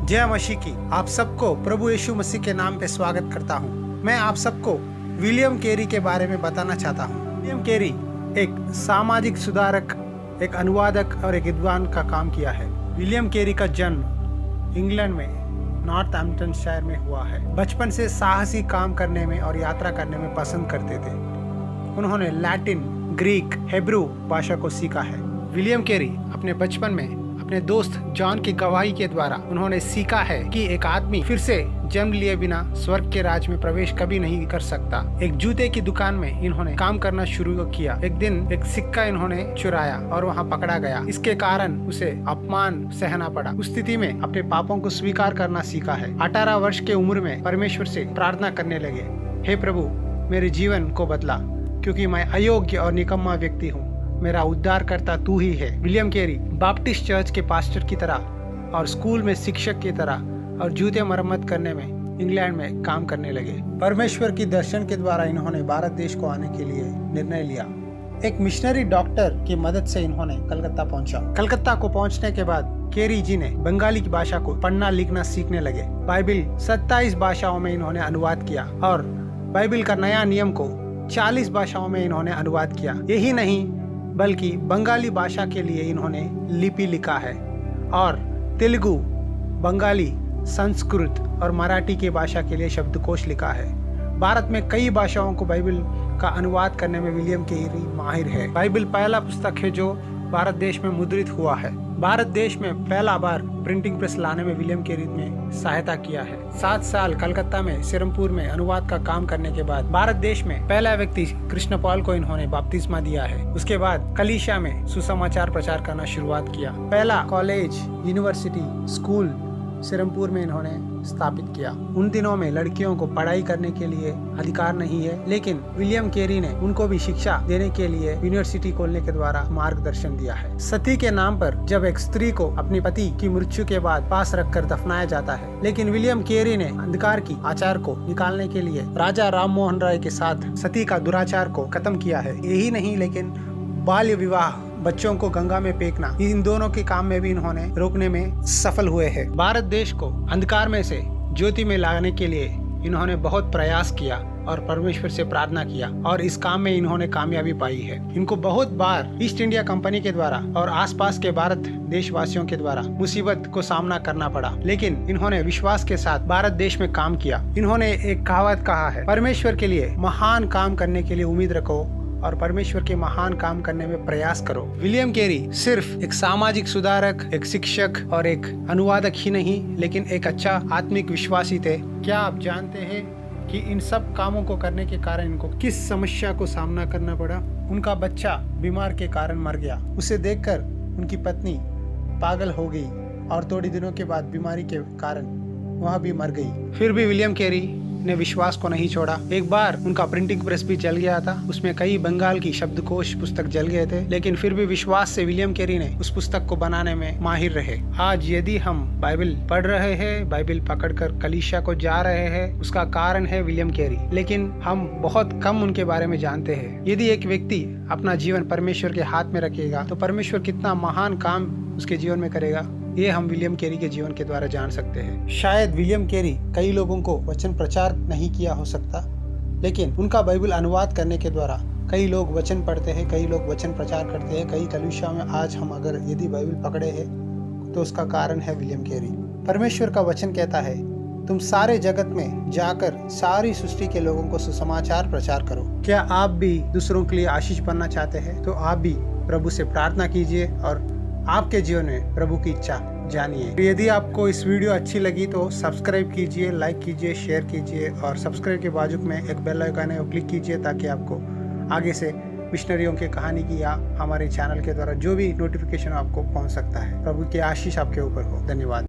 जय मसीह की आप सबको प्रभु यीशु मसीह के नाम पे स्वागत करता हूँ। मैं आप सबको विलियम कैरी के बारे में बताना चाहता हूँ। विलियम कैरी एक सामाजिक सुधारक, एक अनुवादक और एक विद्वान का काम किया है। विलियम कैरी का जन्म इंग्लैंड में नॉर्थहैम्पटनशायर में हुआ है। बचपन से साहसी काम करने में और यात्रा करने में पसंद करते थे। उन्होंने लैटिन, ग्रीक, हिब्रू भाषा को सीखा है। विलियम कैरी अपने बचपन में अपने दोस्त जॉन की गवाही के द्वारा उन्होंने सीखा है कि एक आदमी फिर से जन्म लिए बिना स्वर्ग के राज में प्रवेश कभी नहीं कर सकता। एक जूते की दुकान में इन्होंने काम करना शुरू किया। एक दिन एक सिक्का इन्होंने चुराया और वहां पकड़ा गया। इसके कारण उसे अपमान सहना पड़ा। उस स्थिति में अपने पापों को स्वीकार करना सीखा है। 18 वर्ष के उम्र में परमेश्वर से प्रार्थना करने लगे, हे प्रभु मेरे जीवन को बदला, क्योंकि मैं अयोग्य और निकम्मा व्यक्ति हूँ। मेरा उद्धारकर्ता तू ही है। विलियम कैरी बैप्टिस्ट चर्च के पास्टर की तरह और स्कूल में शिक्षक की तरह और जूते मरम्मत करने में इंग्लैंड में काम करने लगे। परमेश्वर की दर्शन के द्वारा इन्होंने भारत देश को आने के लिए निर्णय लिया। एक मिशनरी डॉक्टर की मदद से इन्होंने कलकत्ता पहुंचा। कलकत्ता को पहुंचने के बाद कैरी जी ने बंगाली की भाषा को पढ़ना लिखना सीखने लगे। बाइबिल 27 भाषाओं में इन्होंने अनुवाद किया और बाइबिल का नया नियम को 40 भाषाओं में इन्होंने अनुवाद किया। यही नहीं बल्कि बंगाली भाषा के लिए इन्होंने लिपि लिखा है और तेलुगु, बंगाली, संस्कृत और मराठी की भाषा के लिए शब्दकोश लिखा है। भारत में कई भाषाओं को बाइबिल का अनुवाद करने में विलियम कैरी माहिर है। बाइबिल पहला पुस्तक है जो भारत देश में मुद्रित हुआ है। भारत देश में पहला बार प्रिंटिंग प्रेस लाने में विलियम कैरी ने सहायता किया है। 7 साल कलकत्ता में सिरमपुर में अनुवाद का काम करने के बाद भारत देश में पहला व्यक्ति कृष्ण पॉल को इन्होंने बपतिस्मा दिया है। उसके बाद कलीसिया में सुसमाचार प्रचार करना शुरुआत किया। पहला कॉलेज, यूनिवर्सिटी, स्कूल सिरमपुर में इन्होंने स्थापित किया। उन दिनों में लड़कियों को पढ़ाई करने के लिए अधिकार नहीं है, लेकिन विलियम कैरी ने उनको भी शिक्षा देने के लिए यूनिवर्सिटी खोलने के द्वारा मार्गदर्शन दिया है। सती के नाम पर जब एक स्त्री को अपने पति की मृत्यु के बाद पास रखकर दफनाया जाता है, लेकिन विलियम कैरी ने अंधकार की आचार को निकालने के लिए राजा राम मोहन राय के साथ सती का दुराचार को खत्म किया है। यही नहीं लेकिन बाल्य विवाह, बच्चों को गंगा में फेंकना, इन दोनों के काम में भी इन्होंने रोकने में सफल हुए हैं। भारत देश को अंधकार में से ज्योति में लाने के लिए इन्होंने बहुत प्रयास किया और परमेश्वर से प्रार्थना किया और इस काम में इन्होंने कामयाबी पाई है। इनको बहुत बार ईस्ट इंडिया कंपनी के द्वारा और आसपास के भारत देशवासियों के द्वारा मुसीबत को सामना करना पड़ा, लेकिन इन्होंने विश्वास के साथ भारत देश में काम किया। इन्होंने एक कहावत कहा है, परमेश्वर के लिए महान काम करने के लिए उम्मीद रखो और परमेश्वर के महान काम करने में प्रयास करो। विलियम कैरी सिर्फ एक सामाजिक सुधारक, एक शिक्षक और एक अनुवादक ही नहीं, लेकिन एक अच्छा आत्मिक विश्वासी थे। क्या आप जानते हैं कि इन सब कामों को करने के कारण इनको किस समस्या को सामना करना पड़ा? उनका बच्चा बीमार के कारण मर गया। उसे देखकर उनकी पत्नी पागल हो गई और थोड़ी दिनों के बाद बीमारी के कारण वह भी मर गई। फिर भी विलियम कैरी ने विश्वास को नहीं छोड़ा। एक बार उनका प्रिंटिंग प्रेस भी जल गया था, उसमें कई बंगाल की शब्दकोश पुस्तक जल गए थे, लेकिन फिर भी विश्वास से विलियम कैरी ने उस पुस्तक को बनाने में माहिर रहे। आज यदि हम बाइबिल पढ़ रहे हैं, बाइबिल पकड़कर कलीसिया को जा रहे हैं, उसका कारण है विलियम कैरी, लेकिन हम बहुत कम उनके बारे में जानते हैं। यदि एक व्यक्ति अपना जीवन परमेश्वर के हाथ में रखेगा तो परमेश्वर कितना महान काम उसके जीवन में करेगा, ये हम विलियम कैरी के जीवन के द्वारा जान सकते हैं। शायद विलियम कैरी कई लोगों को वचन प्रचार नहीं किया हो सकता, लेकिन उनका बाइबल अनुवाद करने के द्वारा कई लोग वचन पढ़ते हैं, कई लोग वचन प्रचार करते हैं। कई कलीसिया में आज हम अगर यदि बाइबल पकड़े हैं तो उसका कारण है विलियम कैरी। परमेश्वर का वचन कहता है, तुम सारे जगत में जाकर सारी सृष्टि के लोगों को सुसमाचार प्रचार करो। क्या आप भी दूसरों के लिए आशीष बनना चाहते हैं? तो आप भी प्रभु से प्रार्थना कीजिए और आपके जीवन में प्रभु की इच्छा जानिए। यदि आपको इस वीडियो अच्छी लगी तो सब्सक्राइब कीजिए, लाइक कीजिए, शेयर कीजिए और सब्सक्राइब के बाजू में एक बेल आइकन है, वो क्लिक कीजिए ताकि आपको आगे से मिशनरियों की कहानी की या हमारे चैनल के द्वारा जो भी नोटिफिकेशन आपको पहुंच सकता है। प्रभु की आशीष आपके ऊपर हो। धन्यवाद।